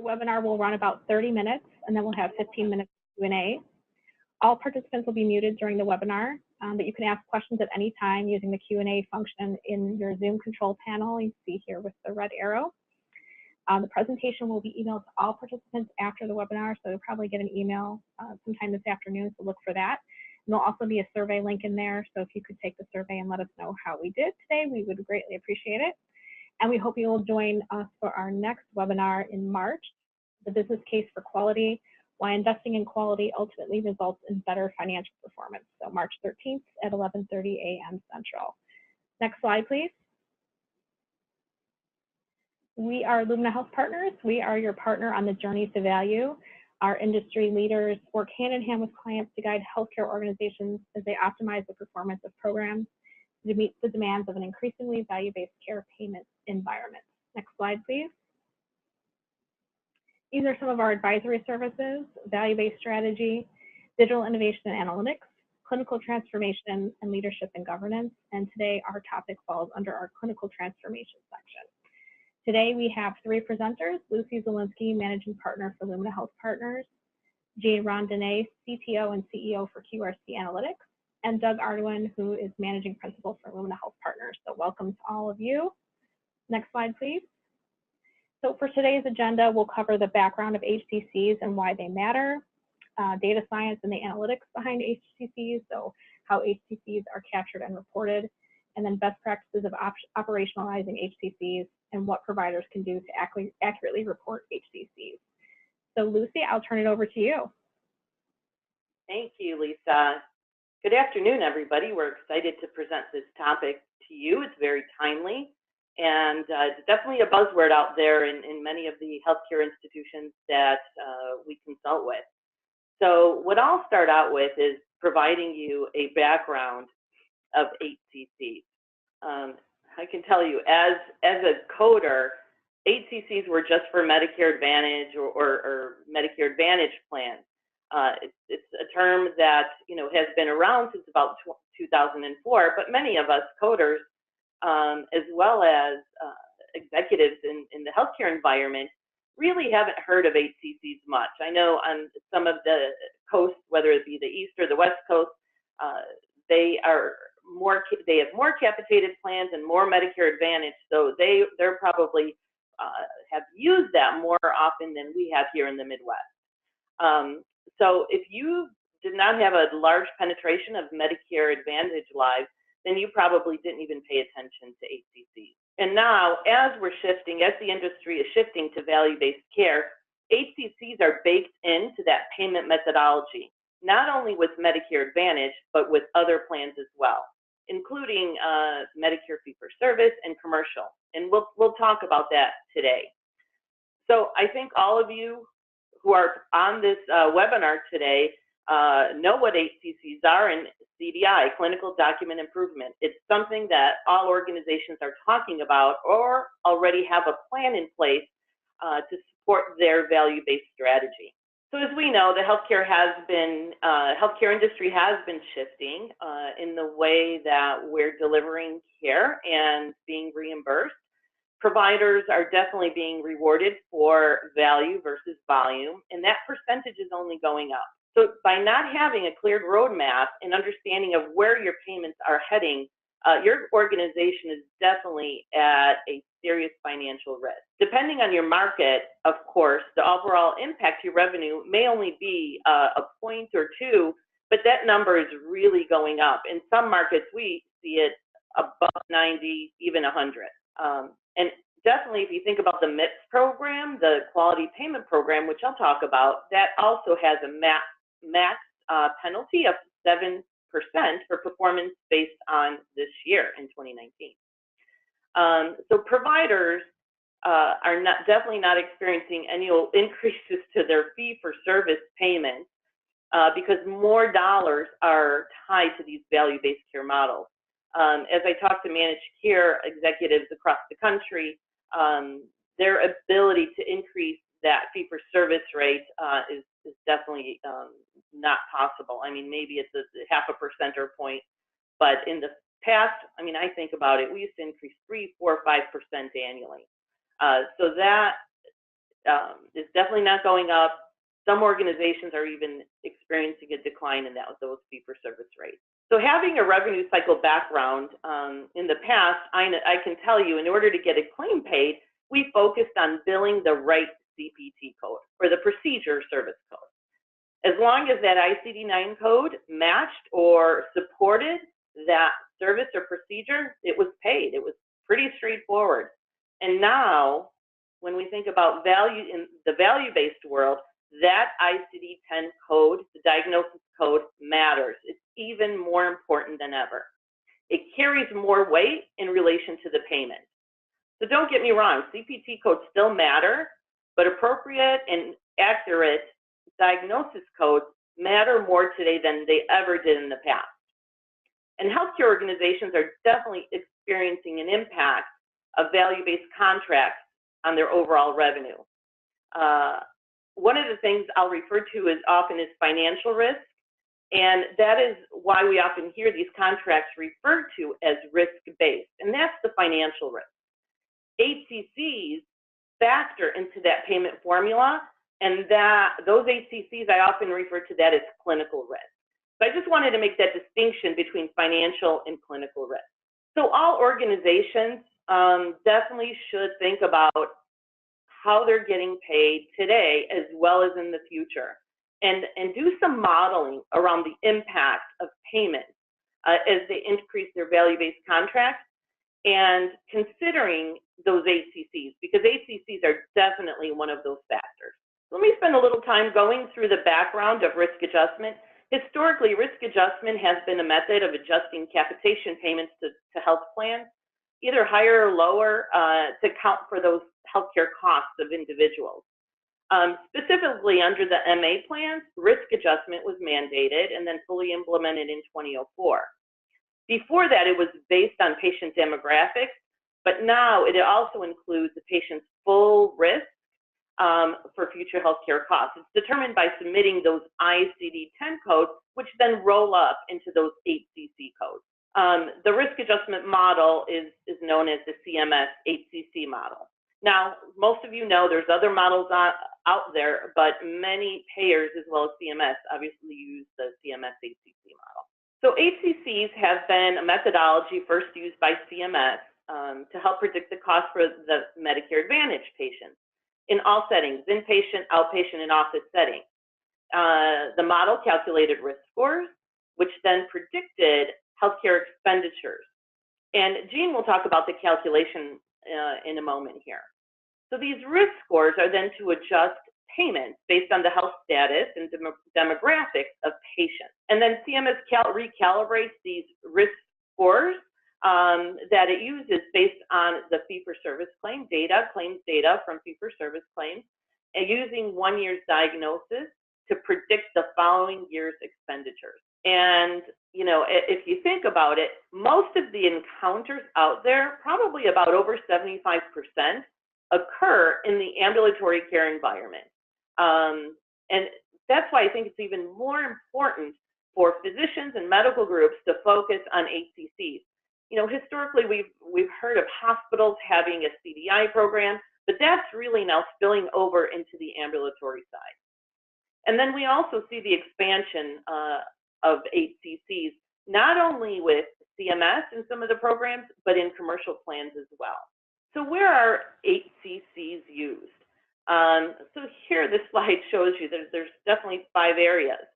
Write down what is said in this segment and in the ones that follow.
webinar will run about 30 minutes, and then we'll have 15 minutes Q&A. All participants will be muted during the webinar, but you can ask questions at any time using the Q&A function in your Zoom control panel. You see here with the red arrow. The presentation will be emailed to all participants after the webinar, so you'll probably get an email sometime this afternoon, so look for that. And there'll also be a survey link in there, so if you could take the survey and let us know how we did today, we would greatly appreciate it. And we hope you will join us for our next webinar in March, the business case for quality, why investing in quality ultimately results in better financial performance. So March 13th at 11:30 a.m. Central. Next slide, please. We are Lumina Health Partners. We are your partner on the journey to value. Our industry leaders work hand in hand with clients to guide healthcare organizations as they optimize the performance of programs to meet the demands of an increasingly value-based care payment environment. Next slide, please. These are some of our advisory services: value-based strategy, digital innovation and analytics, clinical transformation, and leadership and governance. And today our topic falls under our clinical transformation section. Today we have three presenters: Lucy Zielinski, Managing Partner for Lumina Health Partners, Gene Rondenet, CTO and CEO for qrcAnalytics, and Doug Ardoin, who is Managing Principal for Lumina Health Partners. So welcome to all of you. Next slide, please. So for today's agenda, we'll cover the background of HCCs and why they matter, data science and the analytics behind HCCs, so how HCCs are captured and reported, and then best practices of operationalizing HCCs and what providers can do to accurately report HCCs. So Lucy, I'll turn it over to you. Thank you, Lisa. Good afternoon, everybody. We're excited to present this topic to you. It's very timely, and it's definitely a buzzword out there in many of the healthcare institutions that we consult with. So what I'll start out with is providing you a background of HCCs. I can tell you, as a coder, HCCs were just for Medicare Advantage or Medicare Advantage plans. It's a term that has been around since about 2004, but many of us coders, as well as executives in the healthcare environment, really haven't heard of HCCs much. I know on some of the coasts, whether it be the East or the West Coast, they have more capitated plans and more Medicare Advantage, so they're probably have used that more often than we have here in the Midwest. So if you did not have a large penetration of Medicare Advantage lives, then you probably didn't even pay attention to HCCs. And now, as the industry is shifting to value-based care, HCCs are baked into that payment methodology, not only with Medicare Advantage, but with other plans as well, including Medicare fee-for-service and commercial. And we'll talk about that today. So I think all of you who are on this webinar today know what HCCs are and CDI, Clinical Document Improvement. It's something that all organizations are talking about or already have a plan in place to support their value-based strategy. So as we know, the healthcare industry has been shifting in the way that we're delivering care and being reimbursed. Providers are definitely being rewarded for value versus volume, and that percentage is only going up. So by not having a clear roadmap and understanding of where your payments are heading, your organization is definitely at a serious financial risk. Depending on your market, of course, the overall impact to your revenue may only be a point or two, but that number is really going up. In some markets, we see it above 90, even 100. And definitely, if you think about the MIPS program, the Quality Payment Program, which I'll talk about, that also has a max penalty of 7% for performance based on this year in 2019. So providers are definitely not experiencing annual increases to their fee-for-service payments because more dollars are tied to these value-based care models. As I talk to managed care executives across the country, their ability to increase that fee-for-service rate is definitely not possible. I mean, maybe it's a 0.5% or point, but in the past, I mean, I think about it, we used to increase 3, 4, 5% annually. So that is definitely not going up. Some organizations are even experiencing a decline in those fee-for-service rates. So having a revenue cycle background in the past, I can tell you, in order to get a claim paid, we focused on billing the right CPT code, or the procedure service code. As long as that ICD-9 code matched or supported that service or procedure, it was paid. It was pretty straightforward. And now, when we think about value in the value-based world, that ICD-10 code, the diagnosis code, matters. It's even more important than ever. It carries more weight in relation to the payment. So don't get me wrong, CPT codes still matter, but appropriate and accurate diagnosis codes matter more today than they ever did in the past. And healthcare organizations are definitely experiencing an impact of value-based contracts on their overall revenue. One of the things I'll refer to often is financial risk, and that is why we often hear these contracts referred to as risk-based, and that's the financial risk. HCCs factor into that payment formula, and those HCCs, I often refer to that as clinical risk. So I just wanted to make that distinction between financial and clinical risk. So all organizations definitely should think about how they're getting paid today as well as in the future, and do some modeling around the impact of payments as they increase their value-based contracts, and considering those HCCs, because HCCs are definitely one of those factors. Let me spend a little time going through the background of risk adjustment. Historically, risk adjustment has been a method of adjusting capitation payments to health plans, either higher or lower, to account for those healthcare costs of individuals. Specifically under the MA plans, risk adjustment was mandated and then fully implemented in 2004. Before that, it was based on patient demographics, but now it also includes the patient's full risk for future healthcare costs. It's determined by submitting those ICD-10 codes, which then roll up into those HCC codes. The risk adjustment model is known as the CMS HCC model. Now, most of you know there's other models out there, but many payers as well as CMS obviously use the CMS HCC model. So HCCs have been a methodology first used by CMS to help predict the cost for the Medicare Advantage patients in all settings, inpatient, outpatient, and office settings. The model calculated risk scores, which then predicted healthcare expenditures. And Gene will talk about the calculation in a moment here. So these risk scores are then to adjust payments based on the health status and demographics of patients. And then CMS recalibrates these risk scores that it uses based on the fee-for-service claims data from fee-for-service claims, and using 1 year's diagnosis to predict the following year's expenditures. And, you know, if you think about it, most of the encounters out there, probably about over 75%, occur in the ambulatory care environment. And that's why I think it's even more important for physicians and medical groups to focus on HCCs. You know, historically, we've heard of hospitals having a CDI program, but that's really now spilling over into the ambulatory side. And then we also see the expansion of HCCs, not only with CMS in some of the programs, but in commercial plans as well. So where are HCCs used? So here, this slide shows you that there's definitely 5 areas.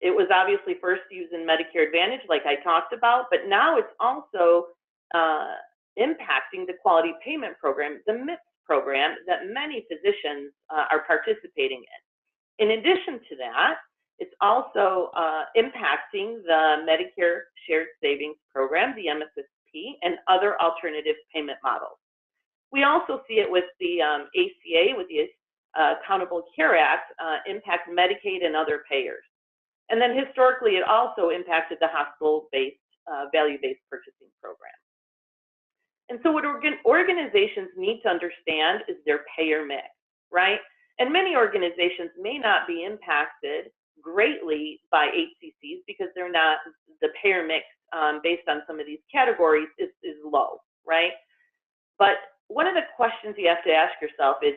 It was obviously first used in Medicare Advantage, like I talked about, but now it's also impacting the quality payment program, the MIPS program that many physicians are participating in. In addition to that, it's also impacting the Medicare Shared Savings Program, the MSSP, and other alternative payment models. We also see it with the ACA, with the Accountable Care Act, impact Medicaid and other payers. And then historically, it also impacted the hospital-based, value-based purchasing program. And so what organizations need to understand is their payer mix, right? And many organizations may not be impacted greatly by HCCs because they're not, the payer mix based on some of these categories is low, right? But one of the questions you have to ask yourself is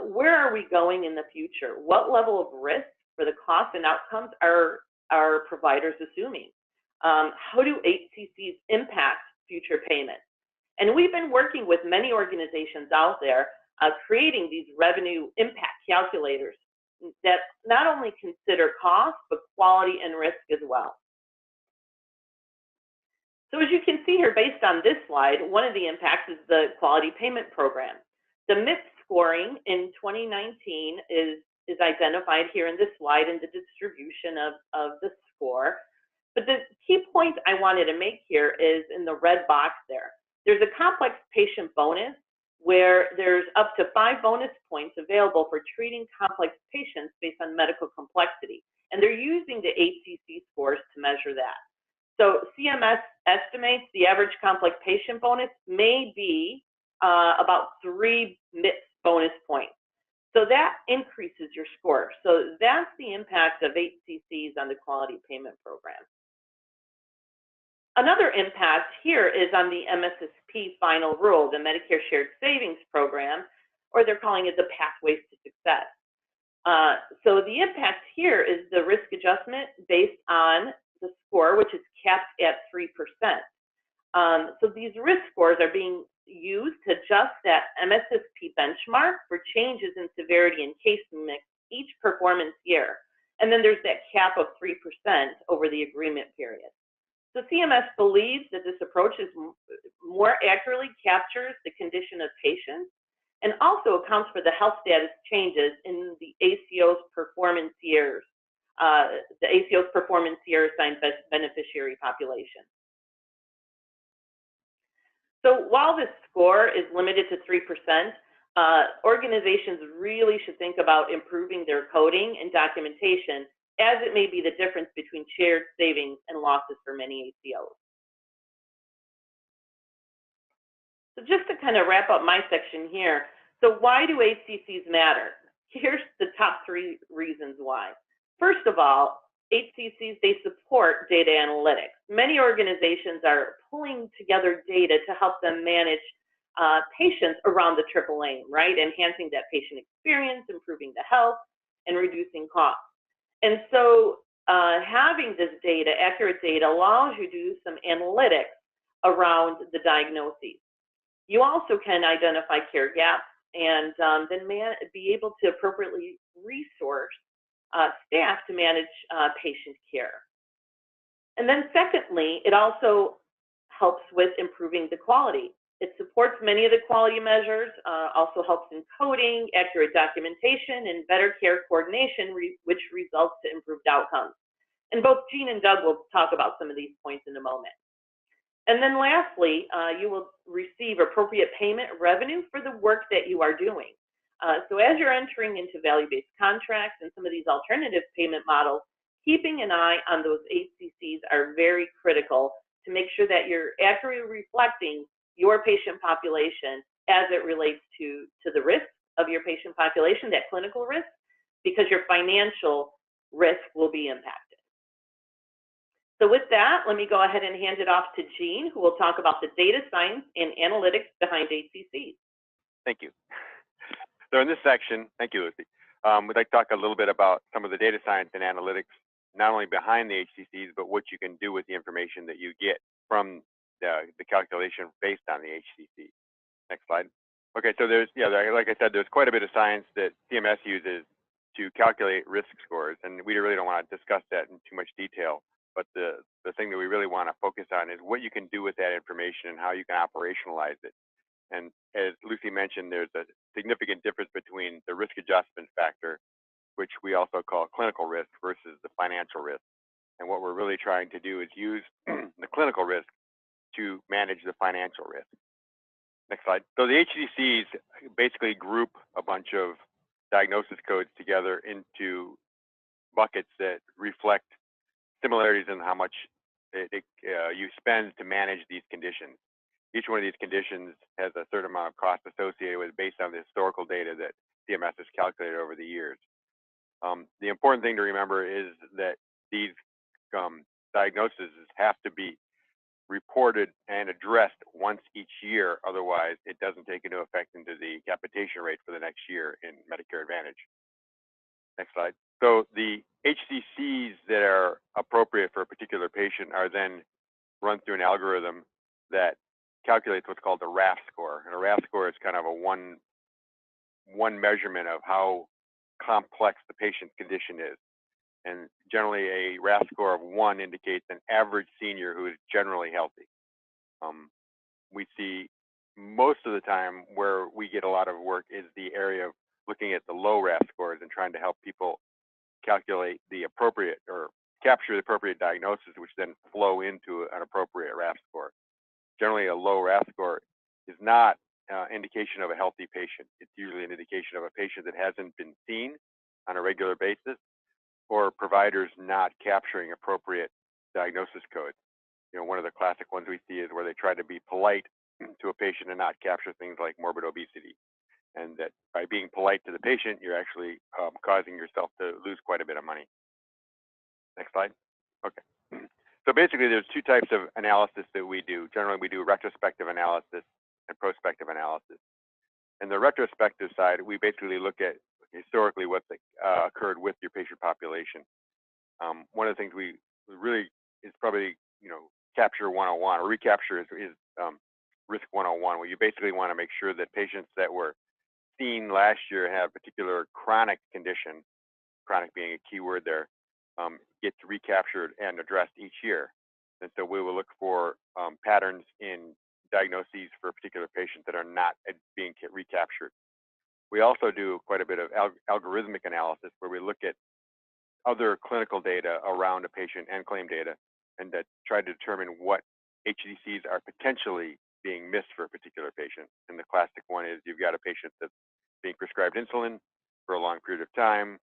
where are we going in the future? What level of risk for the cost and outcomes are providers assuming? How do HCCs impact future payments? And we've been working with many organizations out there creating these revenue impact calculators that not only consider cost, but quality and risk as well. So as you can see here, based on this slide, one of the impacts is the quality payment program. The MIPS scoring in 2019 is identified here in this slide in the distribution of the score. But the key point I wanted to make here is in the red box there. There's a complex patient bonus where there's up to 5 bonus points available for treating complex patients based on medical complexity. And they're using the HCC scores to measure that. So CMS estimates the average complex patient bonus may be about 3 MIPS bonus points. So that increases your score. So that's the impact of HCCs on the quality payment program. Another impact here is on the MSSP final rule, the Medicare Shared Savings Program, or they're calling it the Pathways to Success. So the impact here is the risk adjustment based on the score, which is capped at 3%. So these risk scores are being used to adjust that MSSP benchmark for changes in severity and case mix each performance year. And then there's that cap of 3% over the agreement period. So CMS believes that this approach is more accurately captures the condition of patients and also accounts for the health status changes in the ACO's performance years, the ACO's performance year assigned beneficiary population. So while this score is limited to 3%, organizations really should think about improving their coding and documentation, as it may be the difference between shared savings and losses for many ACOs. So just to kind of wrap up my section here, so why do HCCs matter? Here's the top 3 reasons why. First of all, HCCs, they support data analytics. Many organizations are pulling together data to help them manage patients around the triple aim, right? Enhancing that patient experience, improving the health, and reducing costs. And so having this data, accurate data, allows you to do some analytics around the diagnoses. You also can identify care gaps and then be able to appropriately resource staff to manage patient care. And then secondly, it also helps with improving the quality. It supports many of the quality measures, also helps in coding, accurate documentation, and better care coordination, which results to improved outcomes. And both Gene and Doug will talk about some of these points in a moment. And then lastly, you will receive appropriate payment revenue for the work that you are doing. So as you're entering into value-based contracts and some of these alternative payment models, keeping an eye on those HCCs are very critical to make sure that you're accurately reflecting your patient population as it relates to the risk of your patient population, that clinical risk, because your financial risk will be impacted. So with that, let me go ahead and hand it off to Gene, who will talk about the data science and analytics behind HCCs. Thank you. So in this section, thank you, Lucy. We'd like to talk a little bit about some of the data science and analytics, not only behind the HCCs, but what you can do with the information that you get from the calculation based on the HCC. Next slide. Okay, so there's, like I said, there's quite a bit of science that CMS uses to calculate risk scores, and we really don't want to discuss that in too much detail. But the thing that we really want to focus on is what you can do with that information and how you can operationalize it. And as Lucy mentioned, there's a significant difference between the risk adjustment factor, which we also call clinical risk, versus the financial risk. And what we're really trying to do is use the clinical risk to manage the financial risk. Next slide. So the HCCs basically group a bunch of diagnosis codes together into buckets that reflect similarities in how much you spend to manage these conditions. Each one of these conditions has a certain amount of cost associated with it based on the historical data that CMS has calculated over the years. The important thing to remember is that these diagnoses have to be reported and addressed once each year. Otherwise, it doesn't take into effect into the capitation rate for the next year in Medicare Advantage. Next slide. So the HCCs that are appropriate for a particular patient are then run through an algorithm that calculates what's called the RAST score. And a RAST score is kind of a one measurement of how complex the patient's condition is. And generally, a RAST score of 1 indicates an average senior who is generally healthy. We see most of the time where we get a lot of work is the area of looking at the low RAST scores and trying to help people calculate the appropriate or capture the appropriate diagnosis, which then flow into an appropriate RAST score. Generally, a low RAST score is not indication of a healthy patient. It's usually an indication of a patient that hasn't been seen on a regular basis, or providers not capturing appropriate diagnosis codes. One of the classic ones we see is where they try to be polite to a patient and not capture things like morbid obesity. And that by being polite to the patient, you're actually causing yourself to lose quite a bit of money. Next slide. Okay. So basically, there's two types of analysis that we do. Generally, we do retrospective analysis and prospective analysis. And the retrospective side, we basically look at historically what occurred with your patient population. One of the things we really is probably, Capture 101 or Recapture is Risk 101, where you basically want to make sure that patients that were seen last year have a particular chronic condition, chronic being a key word there, gets recaptured and addressed each year. And so we will look for patterns in diagnoses for a particular patient that are not being recaptured. We also do quite a bit of algorithmic analysis where we look at other clinical data around a patient and claim data and that try to determine what HCCs are potentially being missed for a particular patient. And the classic one is you've got a patient that's being prescribed insulin for a long period of time.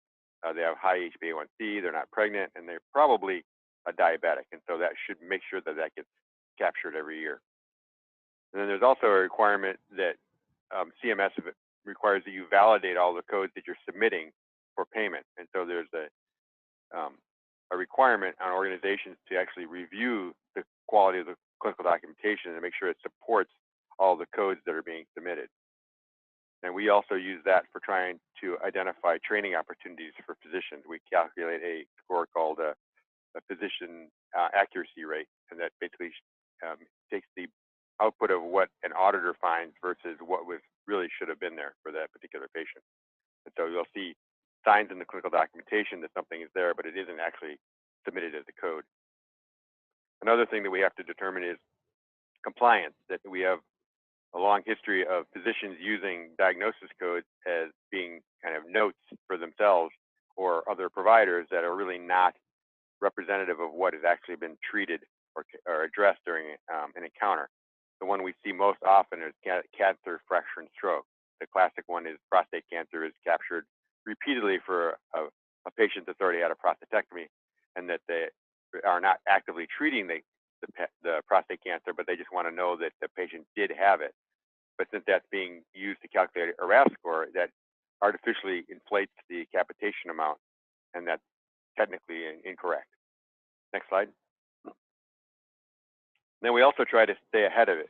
They have high HbA1c, they're not pregnant, and they're probably a diabetic. And so that should make sure that that gets captured every year. And then there's also a requirement that CMS requires that you validate all the codes that you're submitting for payment. And so there's a requirement on organizations to actually review the quality of the clinical documentation and make sure it supports all the codes that are being submitted. And we also use that for trying to identify training opportunities for physicians. We calculate a score called a physician accuracy rate, and that basically takes the output of what an auditor finds versus what was really should have been there for that particular patient. And so you'll see signs in the clinical documentation that something is there, but it isn't actually submitted as a code. Another thing that we have to determine is compliance, that we have a long history of physicians using diagnosis codes as being kind of notes for themselves or other providers that are really not representative of what has actually been treated or addressed during an encounter. The one we see most often is cancer, fracture, and stroke. The classic one is prostate cancer is captured repeatedly for a patient that's already had a prostatectomy and that they are not actively treating the prostate cancer, but they just want to know that the patient did have it. But since that's being used to calculate a RAST score, that artificially inflates the capitation amount, and that's technically incorrect. Next slide. Then we also try to stay ahead of it,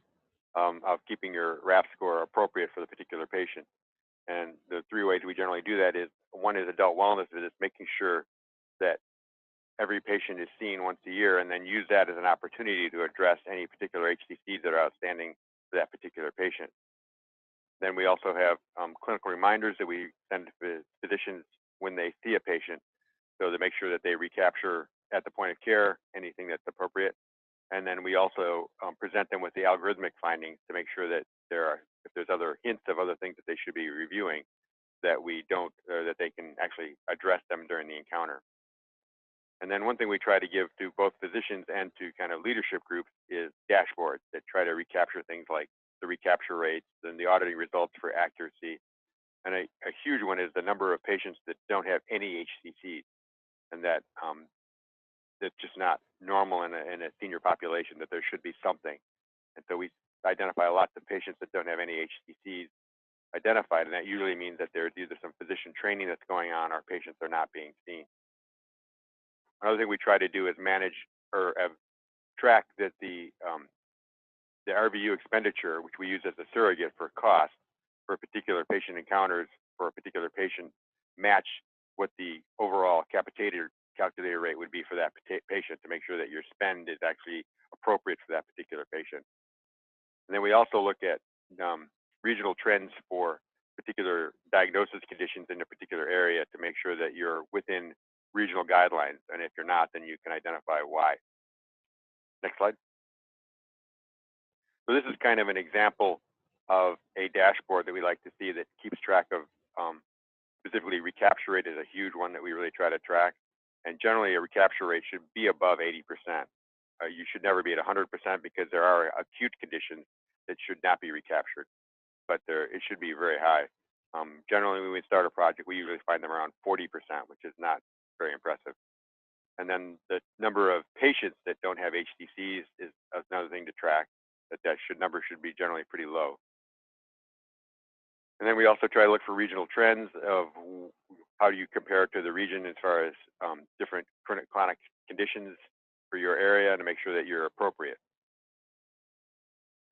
of keeping your RAST score appropriate for the particular patient. And the three ways we generally do that is, one is adult wellness visits, making sure that every patient is seen once a year, and then use that as an opportunity to address any particular HCCs that are outstanding for that particular patient. Then we also have clinical reminders that we send to physicians when they see a patient, so to make sure that they recapture at the point of care anything that's appropriate. And then we also present them with the algorithmic findings to make sure that if there's other hints of other things that they should be reviewing, that we don't, or that they can actually address them during the encounter. And then one thing we try to give to both physicians and to kind of leadership groups is dashboards that try to recapture things like the recapture rates and the auditing results for accuracy. And a huge one is the number of patients that don't have any HCCs, and that that's just not normal in a senior population, that there should be something. And so we identify lots of patients that don't have any HCCs identified, and that usually means that there's either some physician training that's going on or patients are not being seen. Another thing we try to do is manage or track that the the RVU expenditure, which we use as a surrogate for cost for a particular patient encounters for a particular patient, match what the overall capitated calculator rate would be for that patient to make sure that your spend is actually appropriate for that particular patient. And then we also look at regional trends for particular diagnosis conditions in a particular area to make sure that you're within regional guidelines. And if you're not, then you can identify why. Next slide. So this is kind of an example of a dashboard that we like to see that keeps track of specifically recapture rate is a huge one that we really try to track. And generally a recapture rate should be above 80%. You should never be at 100% because there are acute conditions that should not be recaptured, but it should be very high. Generally, when we start a project, we usually find them around 40%, which is not very impressive. And then the number of patients that don't have HCCs is another thing to track, that number should be generally pretty low. And then we also try to look for regional trends of how do you compare to the region as far as different chronic conditions for your area to make sure that you're appropriate.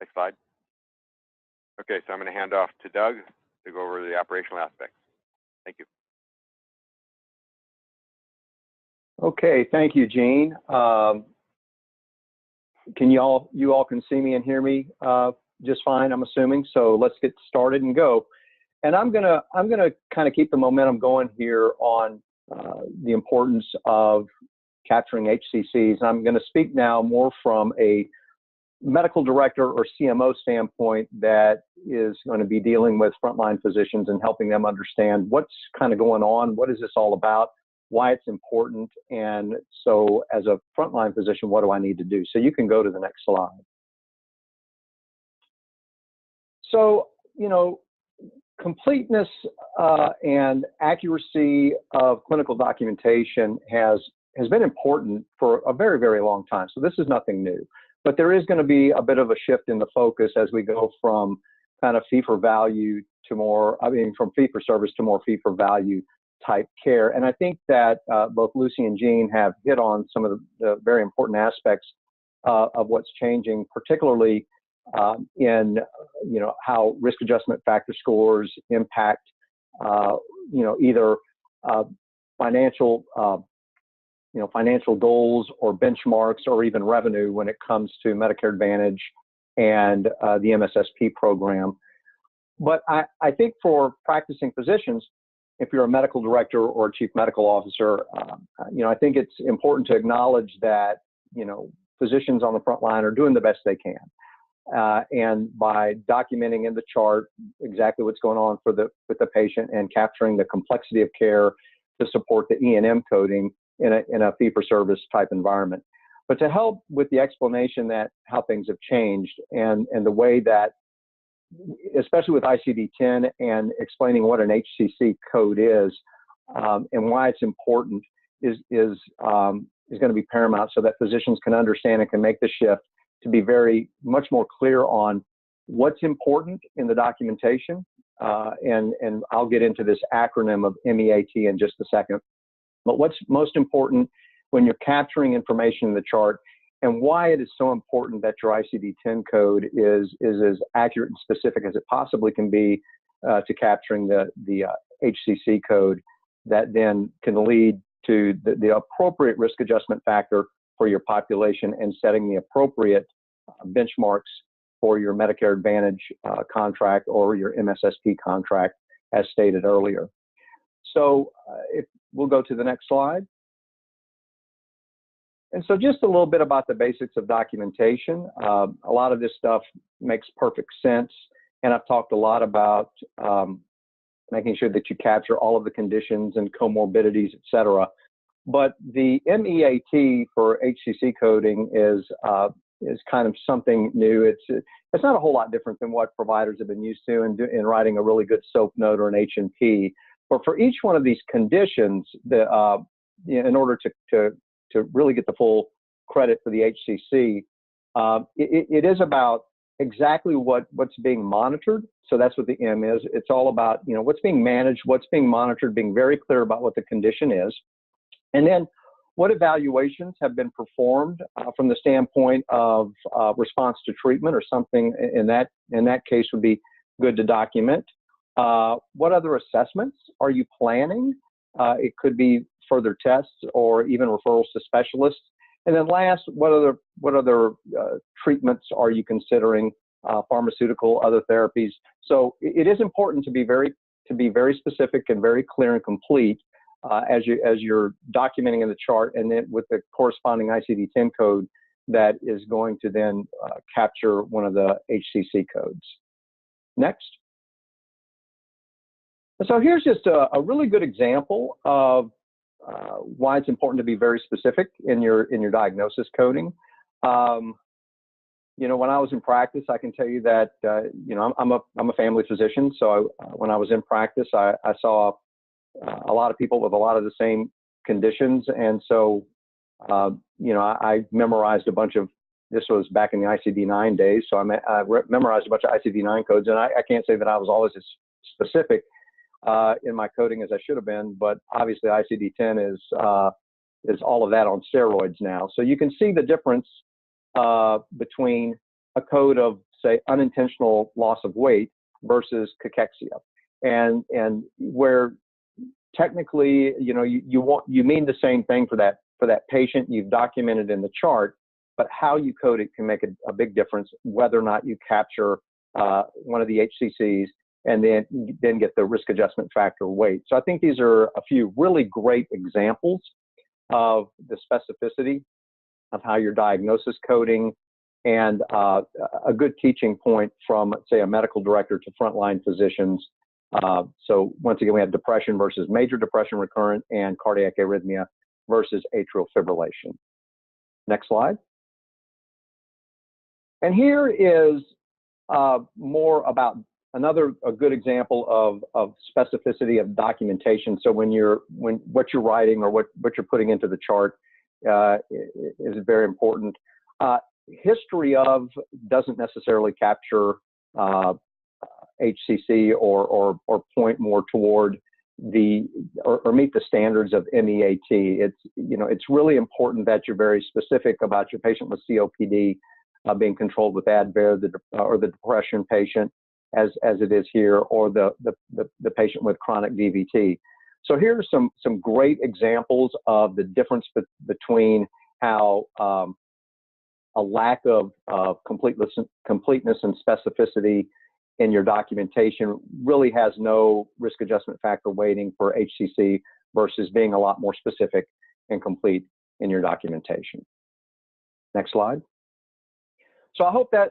Next slide. Okay, so I'm going to hand off to Doug to go over the operational aspects. Thank you. Okay, thank you, Gene. Can you all can see me and hear me just fine, I'm assuming. So let's get started and go. And I'm gonna kind of keep the momentum going here on the importance of capturing HCCs. I'm going to speak now more from a medical director or CMO standpoint that is going to be dealing with frontline physicians and helping them understand what's kind of going on, what is this all about, why it's important, and so as a frontline physician, what do I need to do? So you can go to the next slide. So, you know, completeness and accuracy of clinical documentation has been important for a very, very long time. So this is nothing new, but there is going to be a bit of a shift in the focus as we go from kind of fee-for-value to more, from fee-for-service to more fee-for-value type care. And I think that both Lucy and Gene have hit on some of the very important aspects of what's changing, particularly in, you know, how risk adjustment factor scores impact, you know, either financial goals or benchmarks or even revenue when it comes to Medicare Advantage and the MSSP program. But I think for practicing physicians, if you're a medical director or a chief medical officer, you know, I think it's important to acknowledge that, you know, physicians on the front line are doing the best they can. And by documenting in the chart exactly what's going on with the patient and capturing the complexity of care to support the E&M coding in a fee-for-service type environment. But to help with the explanation that how things have changed and the way that, especially with ICD-10 and explaining what an HCC code is and why it's important is going to be paramount so that physicians can understand and can make the shift to be very much more clear on what's important in the documentation. And I'll get into this acronym of MEAT in just a second. But what's most important when you're capturing information in the chart and why it is so important that your ICD-10 code is as accurate and specific as it possibly can be to capturing the HCC code that then can lead to the appropriate risk adjustment factor for your population and setting the appropriate benchmarks for your Medicare Advantage contract or your MSSP contract as stated earlier. So if we'll go to the next slide. And so just a little bit about the basics of documentation. A lot of this stuff makes perfect sense. And I've talked a lot about making sure that you capture all of the conditions and comorbidities, et cetera. But the MEAT for HCC coding is kind of something new. It's not a whole lot different than what providers have been used to in writing a really good SOAP note or an H&P. But for each one of these conditions, in order to really get the full credit for the HCC, it is about exactly what's being monitored. So that's what the M is. It's all about, you know, what's being managed, what's being monitored, being very clear about what the condition is. And then What evaluations have been performed from the standpoint of response to treatment or something in that case would be good to document. What other assessments are you planning? It could be further tests or even referrals to specialists. And then last, what other treatments are you considering? Pharmaceutical, other therapies. So it is important to be very specific and very clear and complete as you're documenting in the chart, and then with the corresponding ICD-10 code that is going to then capture one of the HCC codes. Next. So here's just a really good example of why it's important to be very specific in your diagnosis coding. You know, when I was in practice, I can tell you that you know, I'm a family physician, so when I was in practice, I saw a lot of people with a lot of the same conditions, and so you know, I memorized a bunch of. This was back in the ICD-9 days, so I memorized a bunch of ICD-9 codes, and I can't say that I was always as specific in my coding as I should have been, but obviously ICD-10 is all of that on steroids now. So you can see the difference between a code of, say, unintentional loss of weight versus cachexia, and where technically, you know, you mean the same thing for that patient. You've documented in the chart, but how you code it can make a big difference whether or not you capture one of the HCCs and then get the risk adjustment factor weight. So I think these are a few really great examples of the specificity of how your diagnosis coding, and a good teaching point from, say, a medical director to frontline physicians. So once again, we have depression versus major depression recurrent and cardiac arrhythmia versus atrial fibrillation. Next slide. And here is more about a good example of specificity of documentation. So what you're writing or what you're putting into the chart is very important. History of doesn't necessarily capture HCC or point more toward or meet the standards of MEAT. It's really important that you're very specific about your patient with COPD being controlled with Advair, or the depression patient, as it is here, or the patient with chronic DVT. So here are some great examples of the difference between how a lack of completeness and specificity in your documentation really has no risk adjustment factor weighting for HCC versus being a lot more specific and complete in your documentation. Next slide. So I hope that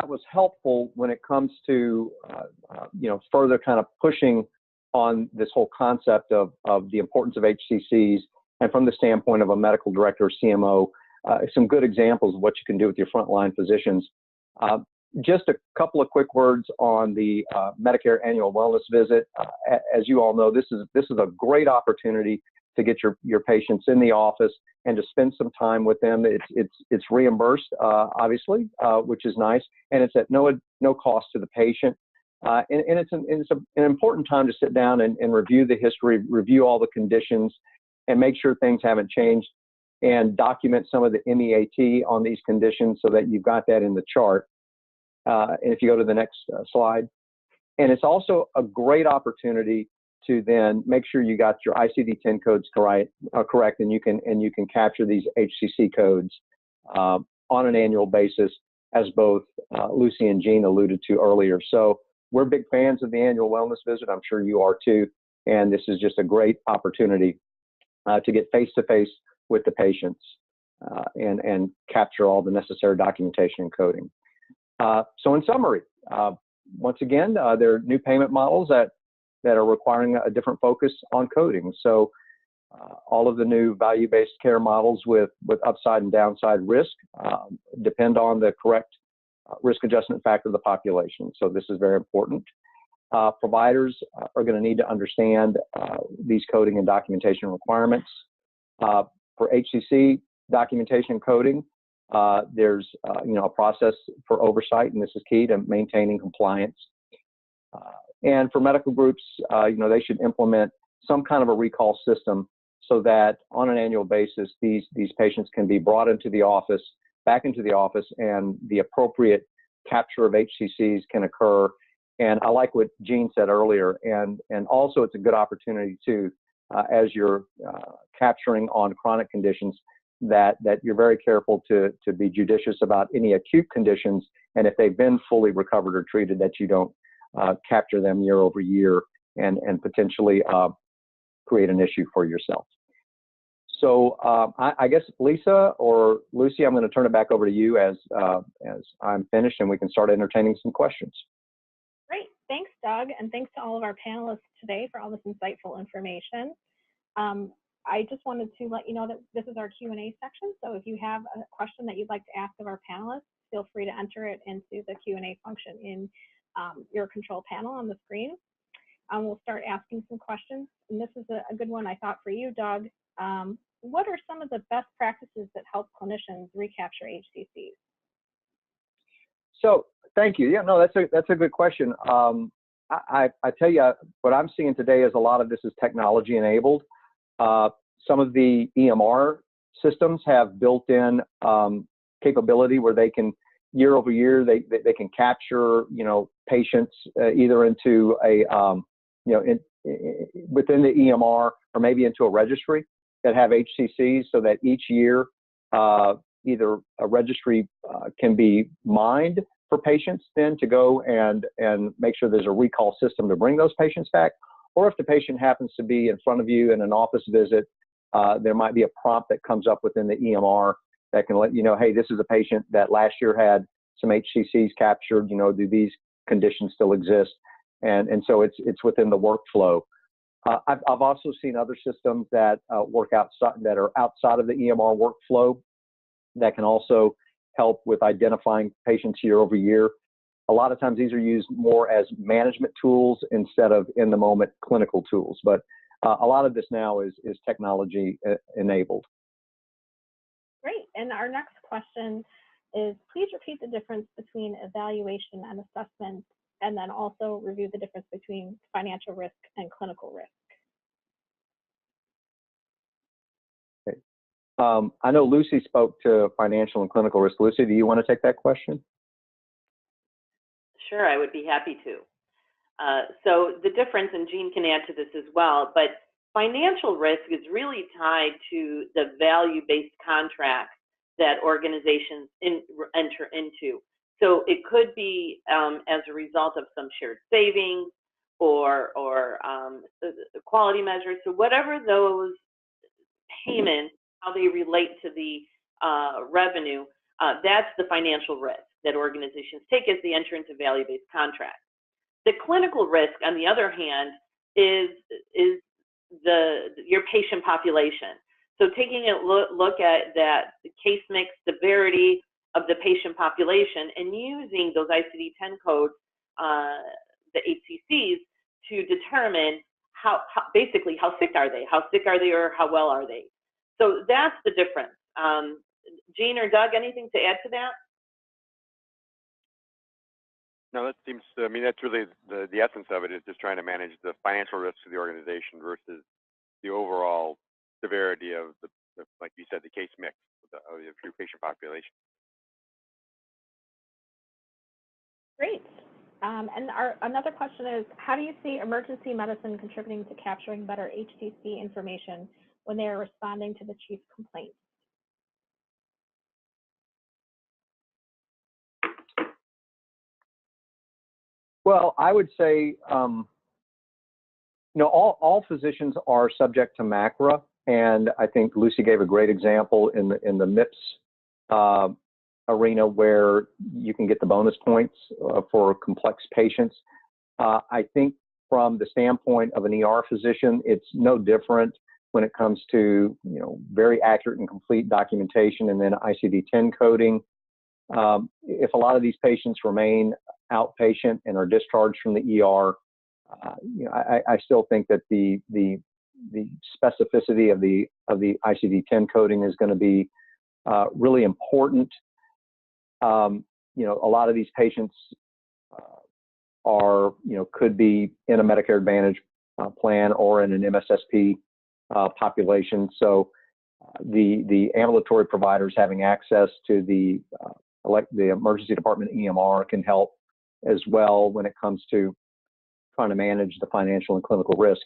was helpful when it comes to further kind of pushing on this whole concept of the importance of HCCs, and from the standpoint of a medical director or CMO, some good examples of what you can do with your frontline physicians. Just a couple of quick words on the Medicare annual wellness visit. As you all know, this is a great opportunity to get your patients in the office and to spend some time with them. It's reimbursed, obviously, which is nice, and it's at no cost to the patient. And it's an important time to sit down and review the history, review all the conditions, and make sure things haven't changed, and document some of the MEAT on these conditions so that you've got that in the chart. And if you go to the next slide. And it's also a great opportunity to then make sure you got your ICD-10 codes correct, and you can capture these HCC codes on an annual basis, as both Lucy and Gene alluded to earlier. So we're big fans of the annual wellness visit. I'm sure you are too. And this is just a great opportunity to get face-to-face with the patients and capture all the necessary documentation and coding. So in summary, once again, there are new payment models that are requiring a different focus on coding. So all of the new value-based care models with upside and downside risk depend on the correct risk adjustment factor of the population. So this is very important. Providers are going to need to understand these coding and documentation requirements. For HCC documentation coding, there's a process for oversight, and this is key to maintaining compliance. And for medical groups, they should implement some kind of a recall system so that on an annual basis, these patients can be brought into the office, back into the office, and the appropriate capture of HCCs can occur. And I like what Gene said earlier, and also it's a good opportunity too, as you're capturing on chronic conditions, that you're very careful to be judicious about any acute conditions, and if they've been fully recovered or treated, that you don't capture them year over year and potentially create an issue for yourself. So I guess Lisa or Lucy, I'm going to turn it back over to you as I'm finished, and we can start entertaining some questions. Great, thanks, Doug, and thanks to all of our panelists today for all this insightful information. I just wanted to let you know that this is our Q&A section, so if you have a question that you'd like to ask of our panelists, feel free to enter it into the Q&A function in your control panel on the screen. We'll start asking some questions, and this is a good one I thought for you, Doug. What are some of the best practices that help clinicians recapture HCCs? So thank you. Yeah, no, that's a good question. I tell you, what I'm seeing today is a lot of this is technology enabled. Some of the EMR systems have built-in capability where they can year over year they can capture patients either into a within the EMR or maybe into a registry that have HCCs, so that each year either a registry can be mined for patients then to go and make sure there's a recall system to bring those patients back. Or if the patient happens to be in front of you in an office visit, there might be a prompt that comes up within the EMR that can let you know, hey, this is a patient that last year had some HCCs captured, do these conditions still exist? And so it's within the workflow. I've also seen other systems that work outside, that are outside of the EMR workflow, that can also help with identifying patients year over year. A lot of times these are used more as management tools instead of in the moment clinical tools, but a lot of this now is technology enabled. Great, and our next question is, please repeat the difference between evaluation and assessment, and then also review the difference between financial risk and clinical risk. Okay. I know Lucy spoke to financial and clinical risk. Lucy, do you want to take that question? Sure, I would be happy to. So the difference, and Gene can add to this as well, but financial risk is really tied to the value-based contracts that organizations enter into. So it could be as a result of some shared savings or quality measures. So whatever those payments, how they relate to the revenue, that's the financial risk that organizations take as they enter into value-based contracts. The clinical risk, on the other hand, is your patient population. So taking a look at that case mix, severity of the patient population, and using those ICD-10 codes, the HCCs, to determine basically how sick are they? How sick are they, or how well are they? So that's the difference. Gene or Doug, anything to add to that? No, that seems, I mean, that's really the essence of it, is just trying to manage the financial risks of the organization versus the overall severity of the like you said, the case mix of your patient population. Great. And another question is, how do you see emergency medicine contributing to capturing better HCC information when they are responding to the chief's complaints? Well, I would say, all physicians are subject to MACRA, and I think Lucy gave a great example in the MIPS arena where you can get the bonus points for complex patients. I think from the standpoint of an ER physician, it's no different when it comes to very accurate and complete documentation and then ICD-10 coding. If a lot of these patients remain outpatient and are discharged from the ER, I still think that the specificity of the ICD-10 coding is going to be really important. A lot of these patients are, could be in a Medicare Advantage plan or in an MSSP population. So the ambulatory providers having access to the emergency department EMR can help as well when it comes to trying to manage the financial and clinical risk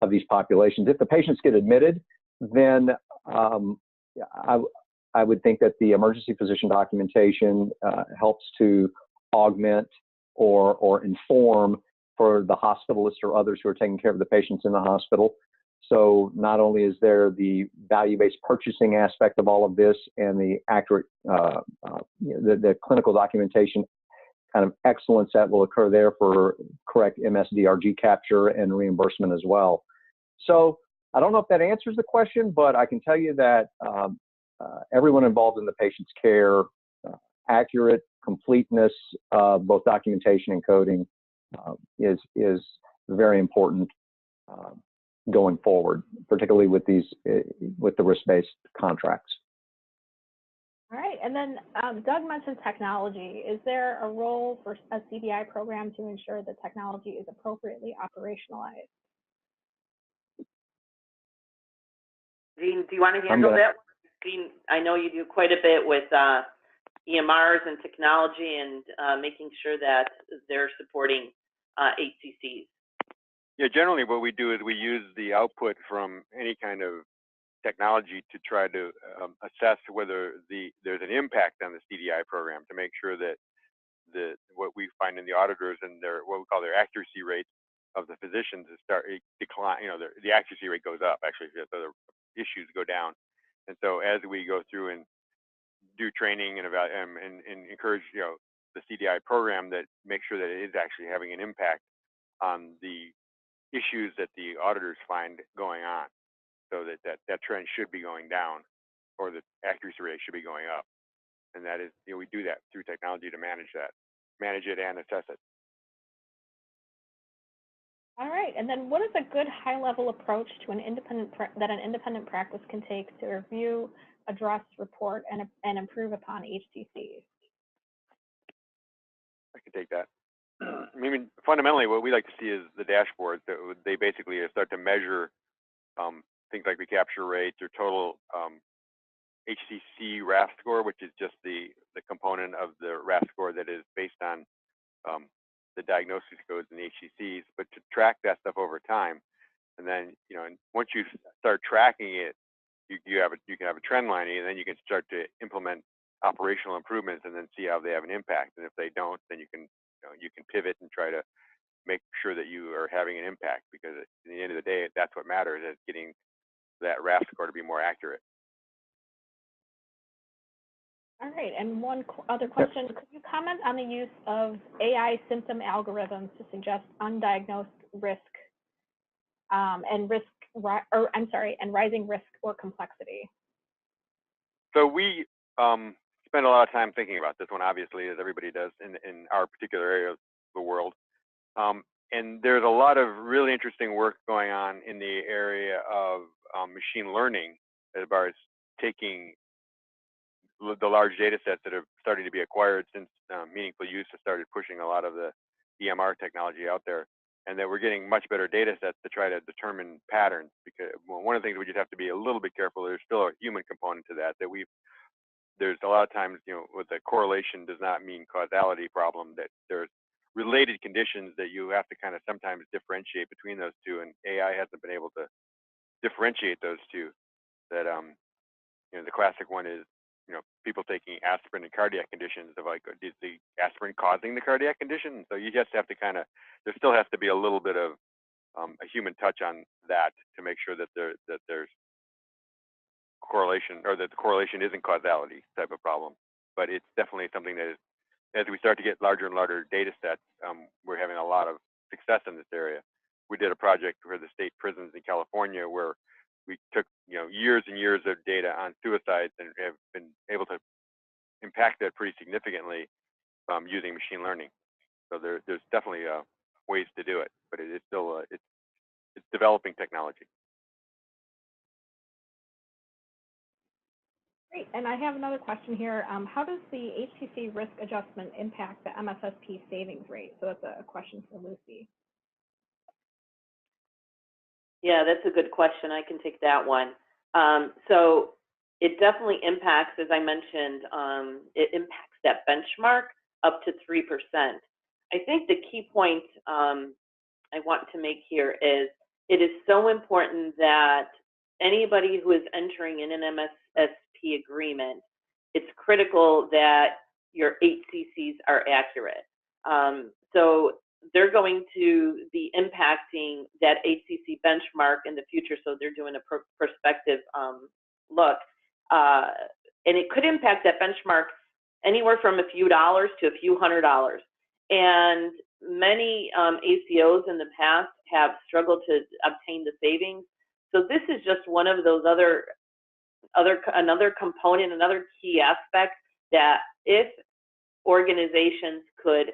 of these populations. If the patients get admitted, then I would think that the emergency physician documentation helps to augment or inform for the hospitalists or others who are taking care of the patients in the hospital. So not only is there the value-based purchasing aspect of all of this and the accurate, the clinical documentation kind of excellence that will occur there for correct MSDRG capture and reimbursement as well. So I don't know if that answers the question, but I can tell you that everyone involved in the patient's care, accurate completeness of both documentation and coding is very important going forward, particularly with these with the risk-based contracts. All right, and then Doug mentioned technology. Is there a role for a CDI program to ensure the technology is appropriately operationalized? Gene, do you want to handle that? Gene, I know you do quite a bit with EMRs and technology and making sure that they're supporting HCCs. Yeah, generally what we do is we use the output from any kind of technology to try to assess whether there's an impact on the CDI program, to make sure that what we find in the auditors and what we call their accuracy rates of the physicians is decline. The accuracy rate goes up actually, so the issues go down. And so as we go through and do training and encourage the CDI program, that make sure that it is actually having an impact on the issues that the auditors find going on, so that trend should be going down, or the accuracy rate should be going up. And that is, we do that through technology to manage it and assess it. All right, and then what is a good high-level approach to an independent practice can take to review, address, report, and improve upon HCCs? I can take that. I mean, fundamentally, what we like to see is the dashboard. They basically start to measure things like recapture rates or total HCC RAST score, which is just the component of the RAST score that is based on the diagnosis codes in the HCCs, but to track that stuff over time. And then, and once you start tracking it, you can have a trend line, and then you can start to implement operational improvements and then see how they have an impact. And if they don't, then you can pivot and try to make sure that you are having an impact, because at the end of the day, that's what matters, is getting that RAST score to be more accurate. All right, and one other question. Could you comment on the use of AI symptom algorithms to suggest undiagnosed risk and rising risk or complexity? So we spend a lot of time thinking about this one, obviously, as everybody does in our particular area of the world. And there's a lot of really interesting work going on in the area of machine learning, as far as taking the large data sets that have started to be acquired since Meaningful Use has started pushing a lot of the EMR technology out there, and that we're getting much better data sets to try to determine patterns. Because one of the things we just have to be a little bit careful, there's still a human component to that, there's a lot of times, with the correlation does not mean causality problem, that there's related conditions that you have to kind of sometimes differentiate between those two, and AI hasn't been able to differentiate those two. That the classic one is people taking aspirin and cardiac conditions, of like, is the aspirin causing the cardiac condition? So you just have to there still has to be a little bit of a human touch on that to make sure that there's correlation, or that the correlation isn't causality type of problem. But it's definitely something that is, as we start to get larger and larger data sets, we're having a lot of success in this area. We did a project for the state prisons in California where we took years and years of data on suicides and have been able to impact that pretty significantly using machine learning. So there's definitely ways to do it, but it is still it's developing technology. Great, and I have another question here. How does the HCC risk adjustment impact the MSSP savings rate? So that's a question for Lucy. Yeah, that's a good question. I can take that one. So it definitely impacts, as I mentioned, it impacts that benchmark up to 3%. I think the key point I want to make here is it is so important that anybody who is entering in an MSSP agreement, it's critical that your HCCs are accurate. So they're going to be impacting that HCC benchmark in the future, so they're doing a prospective look. And it could impact that benchmark anywhere from a few dollars to a few $100s. And many ACOs in the past have struggled to obtain the savings. So this is just one of those another component, another key aspect that if organizations could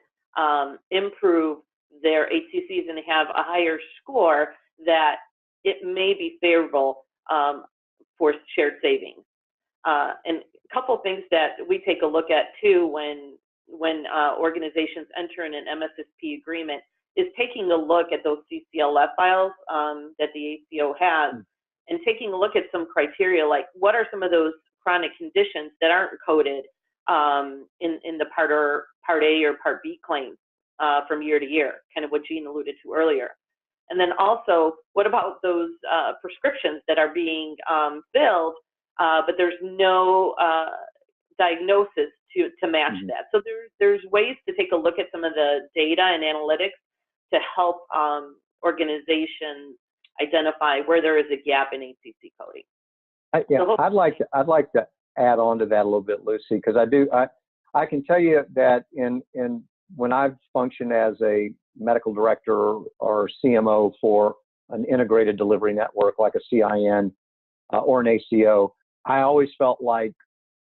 improve their HCCs and have a higher score, that it may be favorable for shared savings. And a couple of things that we take a look at too when organizations enter in an MSSP agreement is taking a look at those CCLF files that the ACO has, and taking a look at some criteria, like what are some of those chronic conditions that aren't coded in the Part A or Part B claims from year to year, kind of what Gene alluded to earlier. And then also, what about those prescriptions that are being filled, but there's no diagnosis to match that? So there's ways to take a look at some of the data and analytics to help organizations identify where there is a gap in HCC coding. I'd like to add on to that a little bit, Lucy, because I can tell you that when I've functioned as a medical director or CMO for an integrated delivery network like a CIN or an ACO, I always felt like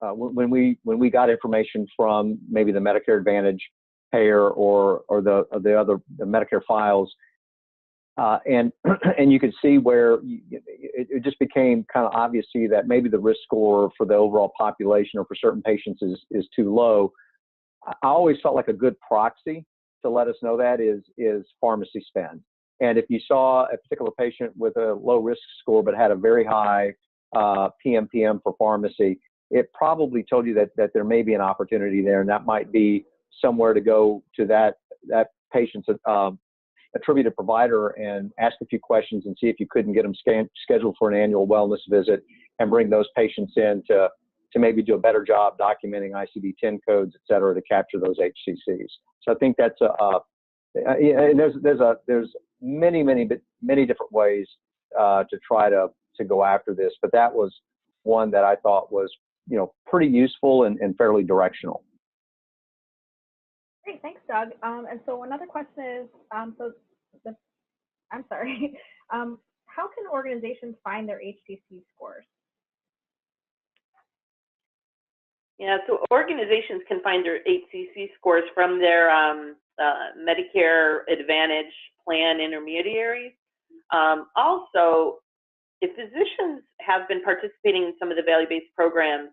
when we got information from maybe the Medicare Advantage payer or the Medicare files, and you could see where it just became kind of obvious to you that maybe the risk score for the overall population or for certain patients is too low. I always felt like a good proxy to let us know that is pharmacy spend. And if you saw a particular patient with a low risk score but had a very high PMPM for pharmacy, it probably told you that there may be an opportunity there, and that might be somewhere to go to that patient's attributed provider and ask a few questions and see if you couldn't get them scheduled for an annual wellness visit and bring those patients in to maybe do a better job documenting ICD-10 codes, et cetera, to capture those HCCs. So I think that's and there's many different ways to try to go after this, but that was one that I thought was pretty useful and fairly directional. Great, thanks, Doug. And so another question is, how can organizations find their HCC scores? Yeah, so organizations can find their HCC scores from their Medicare Advantage plan intermediaries. Also, if physicians have been participating in some of the value-based programs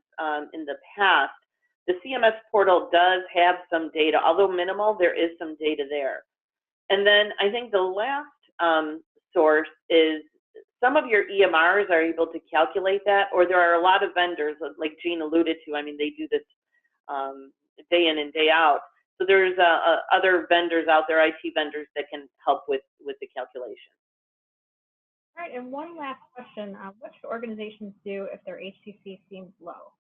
in the past, the CMS portal does have some data, although minimal, there is some data there. And then I think the last source is some of your EMRs are able to calculate that, or there are a lot of vendors, like Gene alluded to. I mean, they do this day in and day out. So there's other vendors out there, IT vendors, that can help with the calculation. All right, and one last question. What should organizations do if their HCC seems low?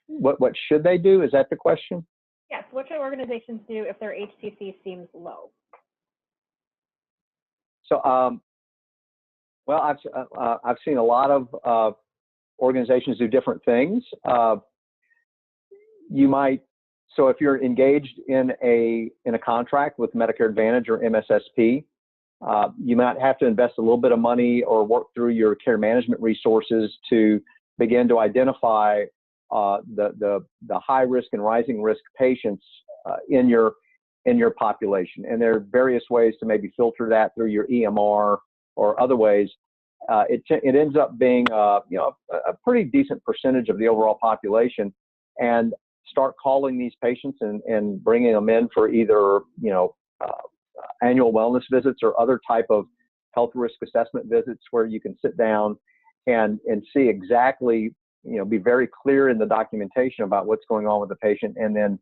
What should they do? Is that the question? Yes, what should organizations do if their HCC seems low? So, well, I've seen a lot of organizations do different things. So if you're engaged in a contract with Medicare Advantage or MSSP, you might have to invest a little bit of money or work through your care management resources to begin to identify the high risk and rising risk patients in your population. And there are various ways to maybe filter that through your EMR or other ways. It ends up being a pretty decent percentage of the overall population, and start calling these patients and bringing them in for either annual wellness visits or other type of health risk assessment visits where you can sit down and see exactly, be very clear in the documentation about what's going on with the patient, and then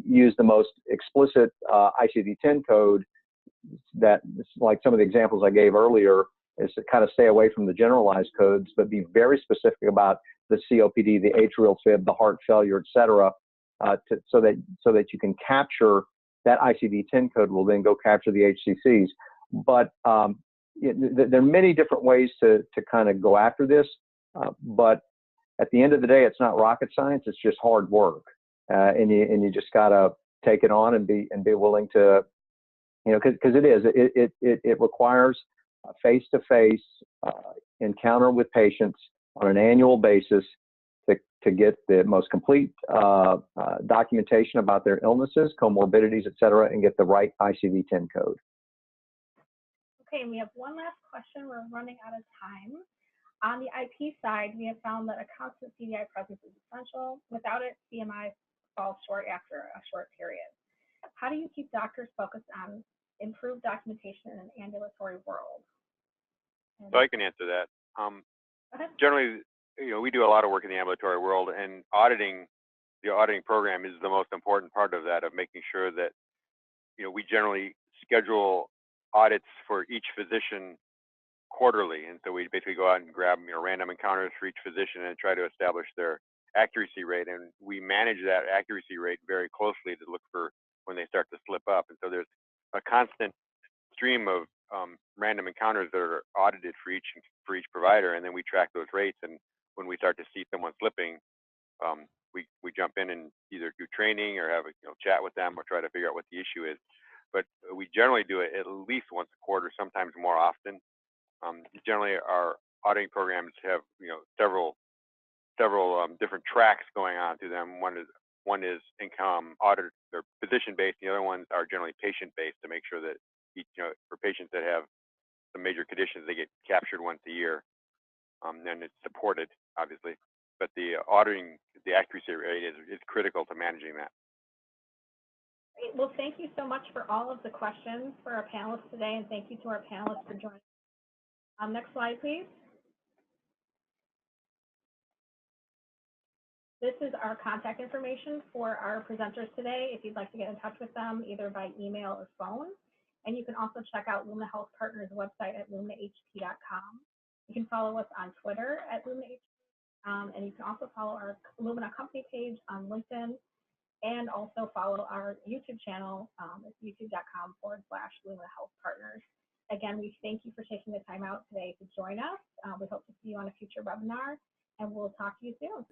use the most explicit ICD-10 code that, like some of the examples I gave earlier, is to kind of stay away from the generalized codes, but be very specific about the COPD, the atrial fib, the heart failure, et cetera, so that you can capture that ICD-10 code will then go capture the HCCs. But there are many different ways to kind of go after this, but at the end of the day, it's not rocket science, it's just hard work. And you just gotta take it on and be willing to, because it requires a face-to-face encounter with patients on an annual basis to get the most complete documentation about their illnesses, comorbidities, et cetera, and get the right ICD-10 code. Okay, and we have one last question. We're running out of time. On the IP side, we have found that a constant CDI presence is essential. Without it, CMI falls short after a short period. How do you keep doctors focused on improved documentation in an ambulatory world? So I can answer that. Generally, we do a lot of work in the ambulatory world, and the auditing program is the most important part of that, of making sure that, we generally schedule audits for each physician quarterly. And so we basically go out and grab, random encounters for each physician and try to establish their accuracy rate. And we manage that accuracy rate very closely to look for when they start to slip up. And so there's a constant stream of random encounters that are audited for each provider, and then we track those rates. And when we start to see someone slipping, we jump in and either do training or have a chat with them or try to figure out what the issue is. But we generally do it at least once a quarter, sometimes more often. Generally, our auditing programs have several different tracks going on through them. One is income audit, they're physician-based. The other ones are generally patient-based to make sure that for patients that have some major conditions, they get captured once a year, and it's supported, obviously. But the auditing, the accuracy rate is critical to managing that. Great. Well, thank you so much for all of the questions for our panelists today, and thank you to our panelists for joining. Next slide, please. This is our contact information for our presenters today, if you'd like to get in touch with them, either by email or phone. And you can also check out Lumina Health Partners' website at luminahp.com. You can follow us on Twitter at luminahp, and you can also follow our Lumina company page on LinkedIn, and also follow our YouTube channel at youtube.com/Lumina Health Partners. Again, we thank you for taking the time out today to join us. We hope to see you on a future webinar, and we'll talk to you soon.